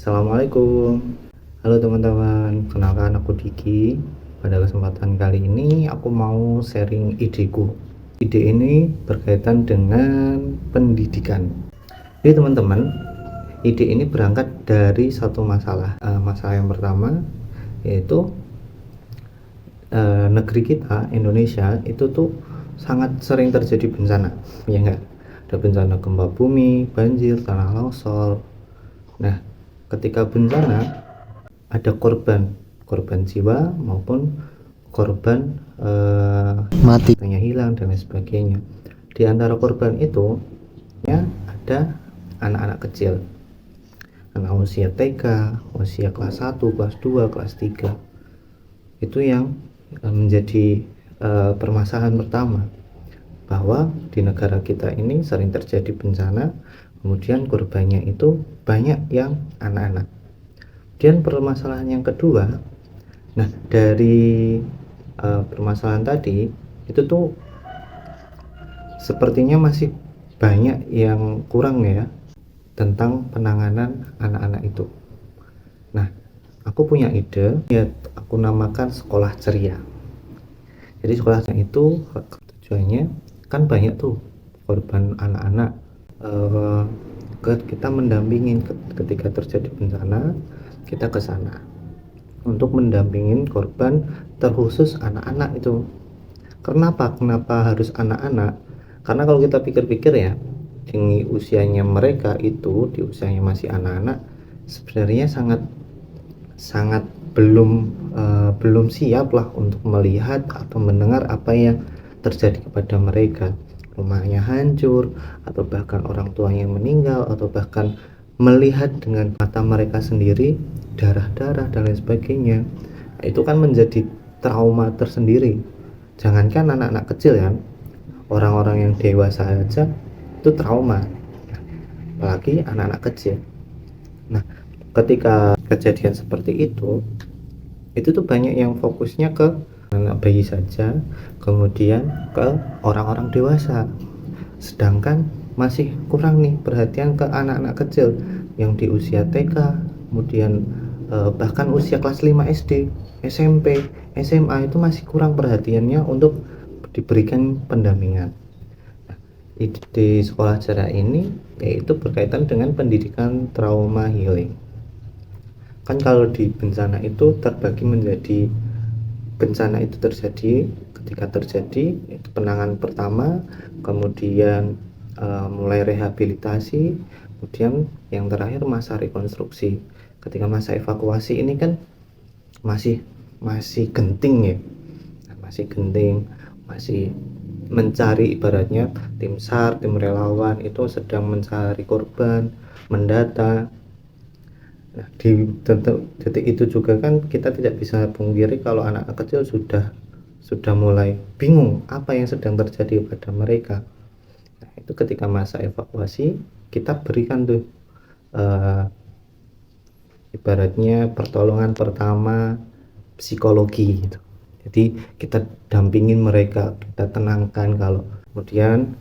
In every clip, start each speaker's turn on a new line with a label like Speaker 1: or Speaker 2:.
Speaker 1: Assalamualaikum. Halo teman-teman, kenalkan aku Diki. Pada kesempatan kali ini aku mau sharing ideku. Ide ini berkaitan dengan pendidikan. Jadi teman-teman, ide ini berangkat dari satu masalah. Masalah yang pertama yaitu negeri kita, Indonesia, itu tuh sangat sering terjadi bencana, ya enggak? Ada bencana gempa bumi, banjir, tanah longsor. Nah, ketika bencana ada korban jiwa maupun korban mati, hilang dan lain sebagainya. Di antara korban itu ya ada anak-anak kecil, anak usia TK, usia kelas 1, kelas 2, kelas 3. Itu yang menjadi permasalahan pertama, bahwa di negara kita ini sering terjadi bencana, kemudian korbannya itu banyak yang anak-anak. Dan permasalahan yang kedua, nah dari permasalahan tadi itu tuh sepertinya masih banyak yang kurang ya tentang penanganan anak-anak itu. Nah, aku punya ide, ya aku namakan sekolah ceria. Jadi sekolah ceria itu tujuannya kan banyak tuh korban anak-anak, kita mendampingin ketika terjadi bencana, kita ke sana untuk mendampingin korban, terkhusus anak-anak itu. Kenapa harus anak-anak? Karena kalau kita pikir-pikir ya, di usianya mereka itu, di usianya masih anak-anak, sebenarnya sangat belum siap lah untuk melihat atau mendengar apa yang terjadi kepada mereka. Rumahnya hancur, atau bahkan orang tuanya meninggal, atau bahkan melihat dengan mata mereka sendiri darah-darah dan lain sebagainya. Itu kan menjadi trauma tersendiri. Jangankan anak-anak kecil ya, orang-orang yang dewasa aja itu trauma, apalagi anak-anak kecil. Nah, ketika kejadian seperti itu tuh banyak yang fokusnya ke anak bayi saja, kemudian ke orang-orang dewasa, sedangkan masih kurang nih perhatian ke anak-anak kecil yang di usia TK, kemudian bahkan usia kelas 5 SD, SMP, SMA itu masih kurang perhatiannya untuk diberikan pendampingan. Nah, di sekolah ceria ini yaitu berkaitan dengan pendidikan trauma healing. Kan kalau di bencana itu terbagi menjadi, bencana itu terjadi, ketika terjadi itu penanganan pertama, kemudian mulai rehabilitasi, kemudian yang terakhir masa rekonstruksi. Ketika masa evakuasi ini kan masih genting ya, masih mencari, ibaratnya tim SAR, tim relawan itu sedang mencari korban, mendata. Nah, di detik itu juga kan kita tidak bisa pungkiri kalau anak-anak kecil sudah mulai bingung apa yang sedang terjadi pada mereka. Nah, itu ketika masa evakuasi kita berikan tuh ibaratnya pertolongan pertama psikologi gitu. Jadi kita dampingin mereka, kita tenangkan, kalau kemudian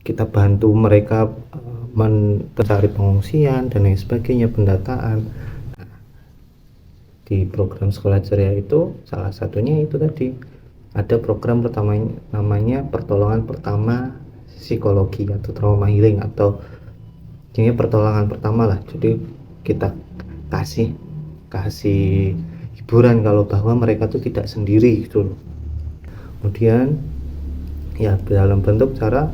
Speaker 1: kita bantu mereka mencari pengungsian dan lain sebagainya, pendataan. Nah, di program sekolah ceria itu salah satunya itu tadi, ada program pertama namanya pertolongan pertama psikologi atau trauma healing, atau ini pertolongan pertama lah. Jadi kita kasih hiburan kalau bahwa mereka tuh tidak sendiri gitu loh. Kemudian ya dalam bentuk cara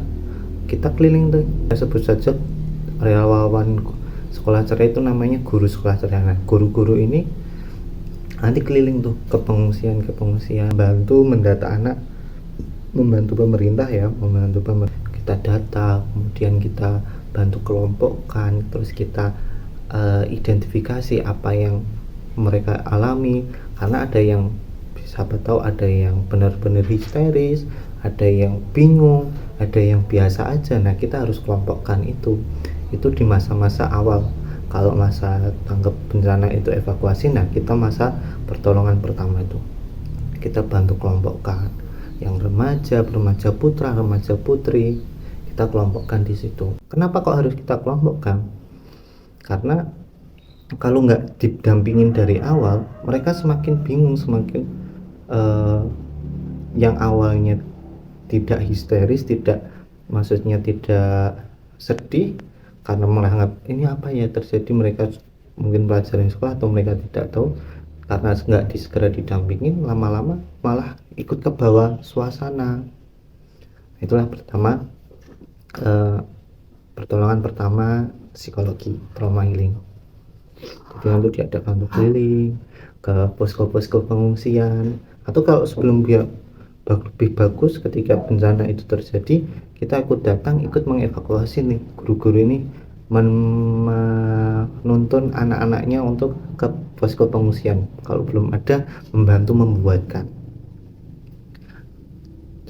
Speaker 1: kita keliling tuh, saya sebut saja relawan sekolah ceria itu namanya guru sekolah ceria. Nah, guru-guru ini nanti keliling tuh ke pengungsian, bantu mendata anak, membantu pemerintah, kita data, kemudian kita bantu kelompokkan, terus kita identifikasi apa yang mereka alami, karena ada yang siapa tahu ada yang benar-benar histeris, ada yang bingung, ada yang biasa aja. Nah, kita harus kelompokkan itu di masa-masa awal. Kalau masa tanggap bencana itu evakuasi, nah kita masa pertolongan pertama itu kita bantu kelompokkan yang remaja putra, remaja putri, kita kelompokkan di situ. Kenapa kok harus kita kelompokkan? Karena kalau nggak didampingin dari awal, mereka semakin bingung, semakin yang awalnya tidak histeris, tidak, maksudnya tidak sedih karena menganggap ini apa ya terjadi, mereka mungkin pelajaran sekolah atau mereka tidak tahu, karena nggak segera didampingin, lama-lama malah ikut ke bawah suasana. Itulah pertama, pertolongan pertama psikologi trauma healing. Jadi lalu diadakan untuk keliling ke posko-posko pengungsian, atau kalau sebelum dia lebih bagus ketika bencana itu terjadi, kita ikut datang, ikut mengevakuasi nih, guru-guru ini menuntun anak-anaknya untuk ke posko pengungsian, kalau belum ada membantu membuatkan.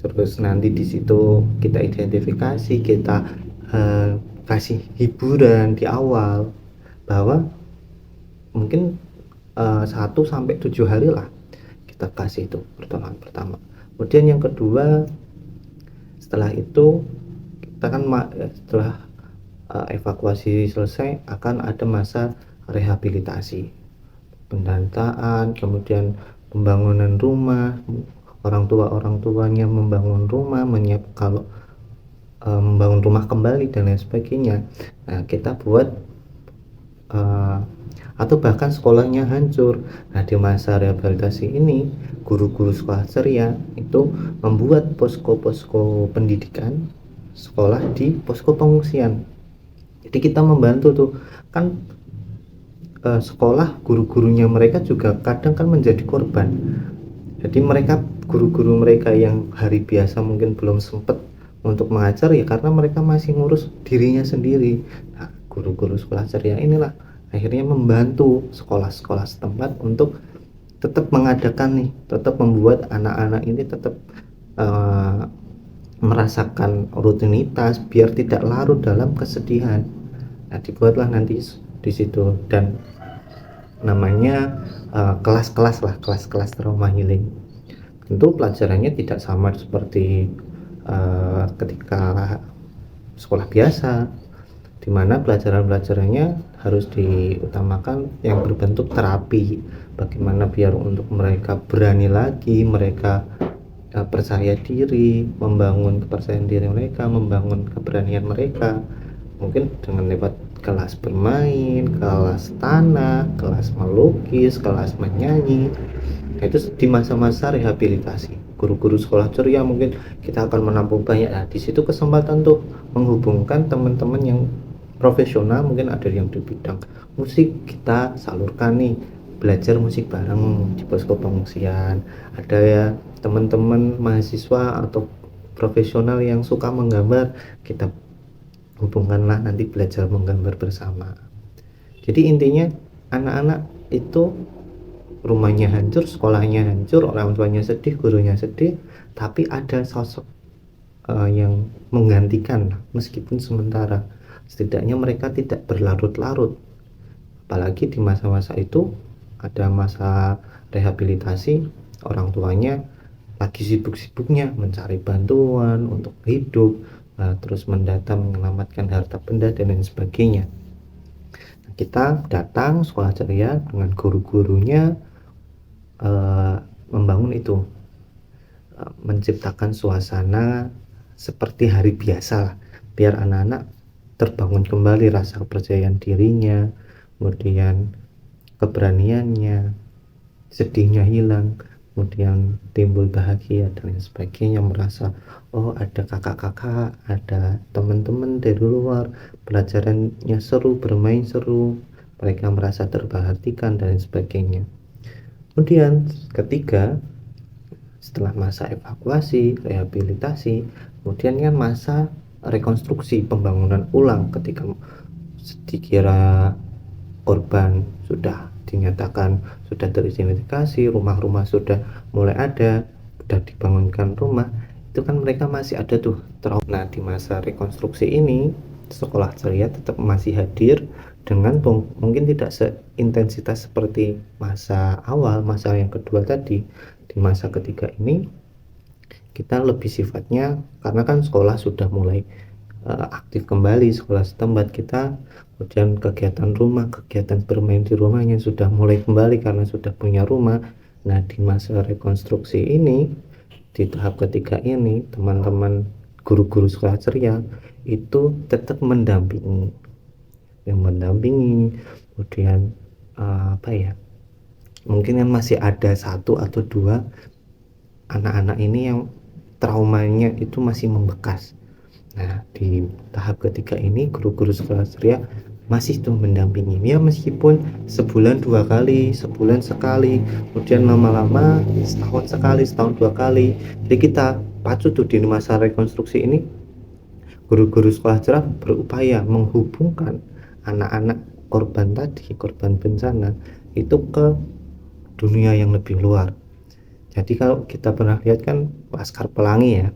Speaker 1: Terus nanti di situ kita identifikasi, kita kasih hiburan di awal bahwa mungkin 1-7 hari lah kita kasih itu pertolongan pertama. Kemudian yang kedua, setelah itu kita kan setelah evakuasi selesai akan ada masa rehabilitasi, pendataan, kemudian pembangunan rumah, orang tuanya membangun rumah, kalau membangun rumah kembali dan lain sebagainya. Nah, kita buat atau bahkan sekolahnya hancur. Nah, di masa rehabilitasi ini, guru-guru sekolah ceria itu membuat posko-posko pendidikan sekolah di posko pengungsian. Jadi kita membantu tuh kan, sekolah guru-gurunya mereka juga kadang kan menjadi korban. Jadi mereka, guru-guru mereka yang hari biasa mungkin belum sempat untuk mengajar ya karena mereka masih ngurus dirinya sendiri. Nah, guru-guru sekolah ceria inilah akhirnya membantu sekolah-sekolah setempat untuk tetap mengadakan nih, tetap membuat anak-anak ini tetap merasakan rutinitas biar tidak larut dalam kesedihan. Nah, dibuatlah nanti di situ, dan namanya kelas-kelas lah, kelas-kelas trauma healing. Tentu pelajarannya tidak sama seperti ketika sekolah biasa, di mana pelajaran-pelajarannya harus diutamakan yang berbentuk terapi, bagaimana biar untuk mereka berani lagi, mereka percaya diri, membangun kepercayaan diri mereka, membangun keberanian mereka, mungkin dengan lewat kelas bermain, kelas tanah, kelas melukis, kelas menyanyi. Nah, itu di masa-masa rehabilitasi guru-guru sekolah ceria mungkin kita akan menampung banyak. Nah, di situ kesempatan tuh menghubungkan teman-teman yang profesional, mungkin ada yang di bidang musik, kita salurkan nih, belajar musik bareng di posko pengungsian. Ada ya teman-teman mahasiswa atau profesional yang suka menggambar, kita hubungkanlah nanti belajar menggambar bersama. Jadi intinya anak-anak itu rumahnya hancur, sekolahnya hancur, orang tuanya sedih, gurunya sedih, tapi ada sosok yang menggantikan meskipun sementara. Setidaknya mereka tidak berlarut-larut. Apalagi di masa-masa itu ada masa rehabilitasi, orang tuanya lagi sibuk-sibuknya mencari bantuan untuk hidup, terus mendata menyelamatkan harta benda dan lain sebagainya. Nah, kita datang sekolah ceria dengan guru-gurunya, membangun itu, menciptakan suasana seperti hari biasa lah, biar anak-anak terbangun kembali rasa kepercayaan dirinya, kemudian keberaniannya, sedihnya hilang, kemudian timbul bahagia dan lain sebagainya, merasa oh ada kakak-kakak, ada teman-teman dari luar, pelajarannya seru, bermain seru, mereka merasa terperhatikan dan lain sebagainya. Kemudian ketiga, setelah masa evakuasi, rehabilitasi, kemudian kan masa rekonstruksi, pembangunan ulang, ketika dikira korban sudah dinyatakan sudah teridentifikasi, rumah-rumah sudah mulai ada, sudah dibangunkan rumah, itu kan mereka masih ada tuh trauma. Nah, di masa rekonstruksi ini sekolah ceria tetap masih hadir dengan mungkin tidak seintensitas seperti masa awal, masa yang kedua tadi. Di masa ketiga ini kita lebih sifatnya, karena kan sekolah sudah mulai aktif kembali, sekolah setempat, kita kemudian kegiatan rumah, kegiatan bermain di rumahnya sudah mulai kembali karena sudah punya rumah. Nah, di masa rekonstruksi ini, di tahap ketiga ini, teman-teman guru-guru sekolah ceria itu tetap mendampingi, kemudian apa ya, mungkin kan masih ada satu atau dua anak-anak ini yang traumanya itu masih membekas. Nah, di tahap ketiga ini guru-guru sekolah ceria masih tuh mendampingi, ya meskipun sebulan 2 kali, sebulan sekali, kemudian lama-lama setahun sekali, setahun 2 kali. Jadi kita pacu tuh di masa rekonstruksi ini, guru-guru sekolah ceria berupaya menghubungkan anak-anak korban tadi, korban bencana itu ke dunia yang lebih luar. Jadi kalau kita pernah lihat kan Laskar Pelangi ya,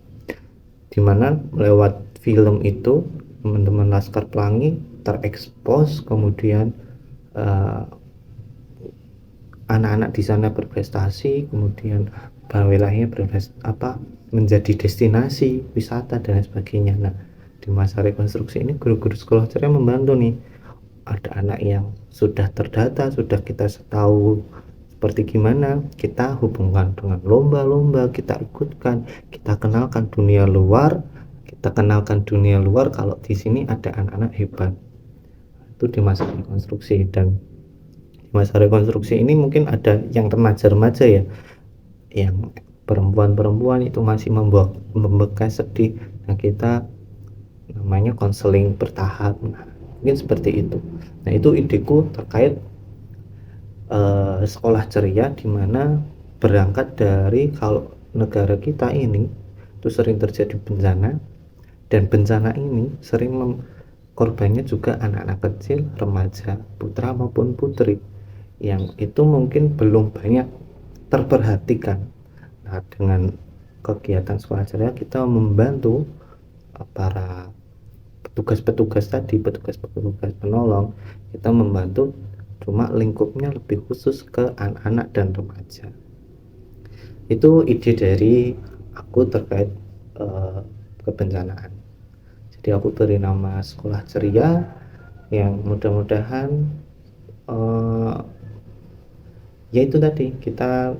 Speaker 1: dimana lewat film itu teman-teman Laskar Pelangi terekspos, kemudian anak-anak di sana berprestasi, kemudian wilayahnya menjadi destinasi wisata dan sebagainya. Nah, di masa rekonstruksi ini guru-guru sekolah ceria membantu nih, ada anak yang sudah terdata, sudah kita tahu seperti gimana, kita hubungkan dengan lomba-lomba, kita ikutkan, kita kenalkan dunia luar, kalau di sini ada anak-anak hebat. Itu di masa rekonstruksi. Dan di masa rekonstruksi ini mungkin ada yang remaja-remaja ya, yang perempuan-perempuan itu masih membekas sedih. Nah, kita namanya konseling bertahap. Nah, mungkin seperti itu. Nah, itu ideku terkait sekolah ceria, dimana berangkat dari kalau negara kita ini itu sering terjadi bencana, dan bencana ini sering korbannya juga anak-anak kecil, remaja, putra maupun putri, yang itu mungkin belum banyak terperhatikan. Nah, dengan kegiatan sekolah ceria kita membantu para petugas-petugas tadi, petugas-petugas penolong, kita membantu, cuma lingkupnya lebih khusus ke anak-anak dan remaja. Itu ide dari aku terkait kebencanaan. Jadi aku beri nama sekolah ceria, yang mudah-mudahan yaitu tadi kita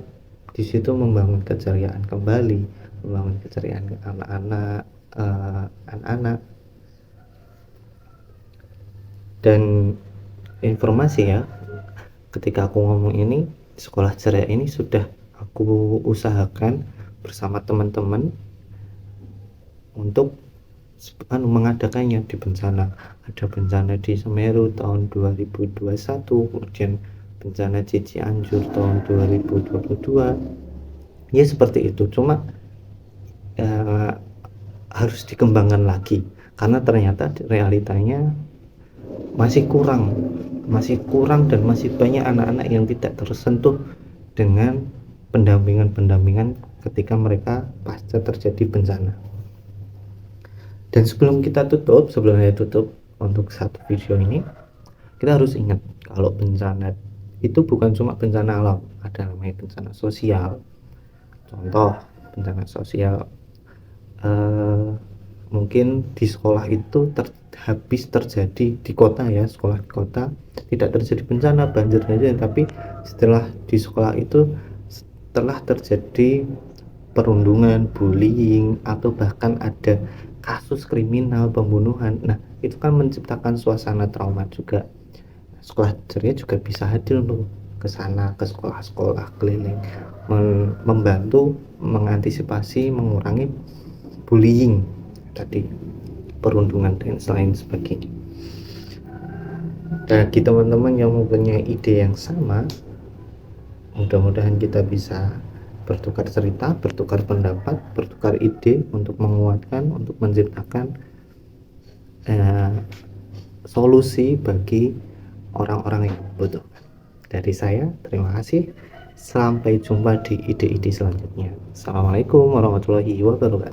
Speaker 1: di situ membangun keceriaan kembali, membangun keceriaan anak-anak. Dan informasi ya, ketika aku ngomong ini, sekolah ceria ini sudah aku usahakan bersama teman-teman untuk mengadakannya di bencana. Ada bencana di Semeru tahun 2021, kemudian bencana di Cianjur tahun 2022. Ya seperti itu, cuma harus dikembangkan lagi karena ternyata realitanya masih kurang dan masih banyak anak-anak yang tidak tersentuh dengan pendampingan ketika mereka pasca terjadi bencana. Dan sebelum saya tutup untuk satu video ini, kita harus ingat kalau bencana itu bukan cuma bencana alam, ada namanya bencana sosial. Contoh bencana sosial, mungkin di sekolah itu habis terjadi di kota ya, sekolah di kota tidak terjadi bencana banjir saja, tapi setelah di sekolah itu setelah terjadi perundungan, bullying, atau bahkan ada kasus kriminal, pembunuhan. Nah, itu kan menciptakan suasana trauma juga. Sekolah ceria juga bisa hadir untuk ke sana, ke sekolah-sekolah keliling, membantu mengantisipasi, mengurangi bullying tadi, perundungan dan lain sebagainya. Bagi teman-teman yang mempunyai ide yang sama, mudah-mudahan kita bisa bertukar cerita, bertukar pendapat, bertukar ide untuk menguatkan, untuk menciptakan solusi bagi orang-orang yang membutuhkan. Dari saya, terima kasih. Sampai jumpa di ide-ide selanjutnya. Assalamualaikum warahmatullahi wabarakatuh.